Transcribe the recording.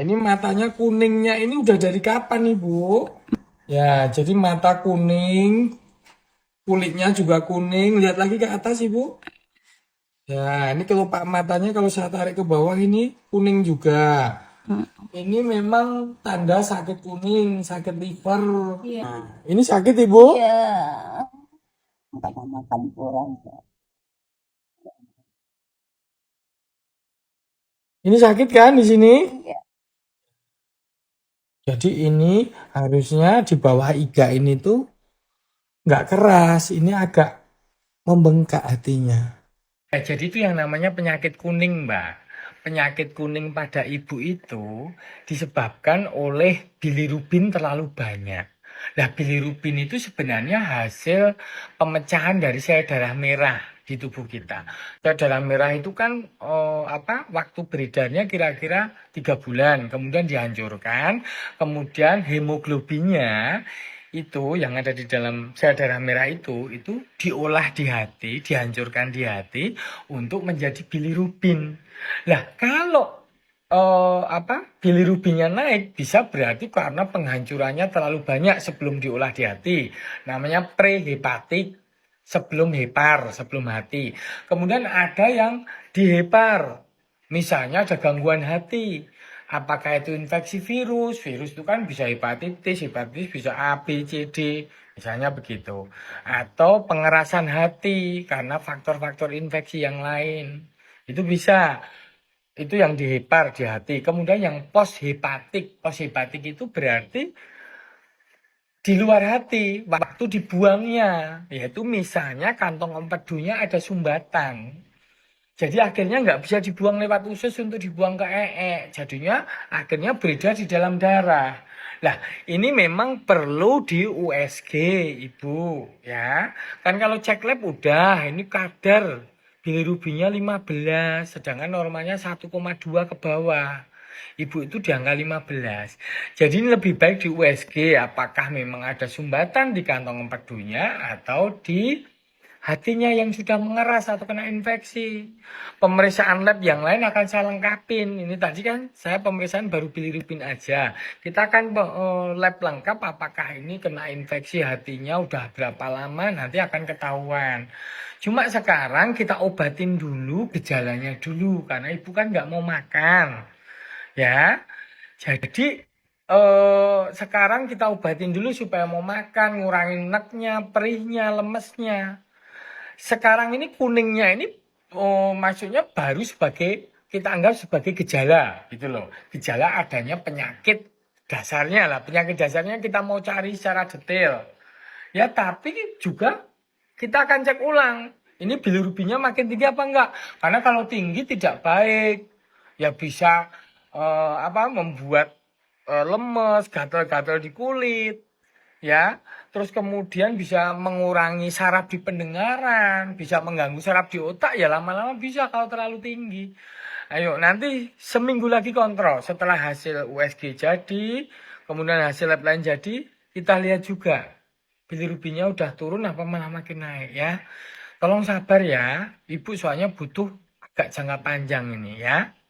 ini matanya kuningnya ini udah dari kapan Ibu? Ya, jadi mata kuning, kulitnya juga kuning. Lihat lagi ke atas Ibu. Ya, ini kelopak matanya kalau saya tarik ke bawah ini kuning juga. Ini memang tanda sakit kuning, sakit liver. Iya. Nah, ini sakit Ibu? Iya. Karena makan kurang. Ini sakit kan di sini? Iya. Jadi ini harusnya di bawah iga ini tuh nggak keras, ini agak membengkak hatinya. Jadi itu yang namanya penyakit kuning, Mbak. Penyakit kuning pada ibu itu disebabkan oleh bilirubin terlalu banyak. Nah, bilirubin itu sebenarnya hasil pemecahan dari sel darah merah di tubuh kita. Sel darah merah itu kan waktu beredarnya kira-kira 3 bulan, kemudian dihancurkan, kemudian hemoglobinnya itu yang ada di dalam sel darah merah itu diolah di hati, dihancurkan di hati untuk menjadi bilirubin. Lah, kalau bilirubinnya naik bisa berarti karena penghancurannya terlalu banyak sebelum diolah di hati. Namanya prehepatik, sebelum hepar, sebelum hati. Kemudian ada yang dihepar. Misalnya ada gangguan hati. Apakah itu infeksi virus? Virus itu kan bisa hepatitis bisa A, B, C, D. Misalnya begitu. Atau pengerasan hati karena faktor-faktor infeksi yang lain. Itu bisa. Itu yang dihepar di hati. Kemudian yang poshepatik. Poshepatik itu berarti di luar hati waktu dibuangnya. Yaitu misalnya kantong empedunya ada sumbatan. Jadi akhirnya nggak bisa dibuang lewat usus untuk dibuang ke Jadinya akhirnya beredar di dalam darah. Nah, ini memang perlu di USG, Ibu, ya. Kan kalau cek lab udah, ini kadar bilirubinnya 15, sedangkan normalnya 1,2 ke bawah. Ibu itu di angka 15. Jadi ini lebih baik di USG apakah memang ada sumbatan di kantong empedunya atau di hatinya yang sudah mengeras atau kena infeksi. Pemeriksaan lab yang lain akan saya lengkapin. Ini tadi kan saya pemeriksaan baru bilirubin aja. Kita akan lab lengkap apakah ini kena infeksi hatinya udah berapa lama nanti akan ketahuan. Cuma sekarang kita obatin dulu gejalanya dulu karena ibu kan nggak mau makan. Ya, jadi sekarang kita obatin dulu supaya mau makan, ngurangin neknya, perihnya, lemesnya. Sekarang ini kuningnya ini maksudnya baru sebagai kita anggap sebagai gejala gitu loh. Gejala adanya penyakit dasarnya lah. Penyakit dasarnya kita mau cari secara detail. Ya, tapi juga kita akan cek ulang. Ini bilirubinnya makin tinggi apa enggak? Karena kalau tinggi tidak baik. Ya bisa membuat lemes, gatal-gatal di kulit ya. Terus kemudian bisa mengurangi saraf di pendengaran, bisa mengganggu saraf di otak ya lama-lama bisa kalau terlalu tinggi. Ayo nanti seminggu lagi kontrol setelah hasil USG jadi, kemudian hasil lab lain jadi, kita lihat juga bilirubinnya udah turun apa malah makin naik ya. Tolong sabar ya, Ibu soalnya butuh agak jangka panjang ini ya.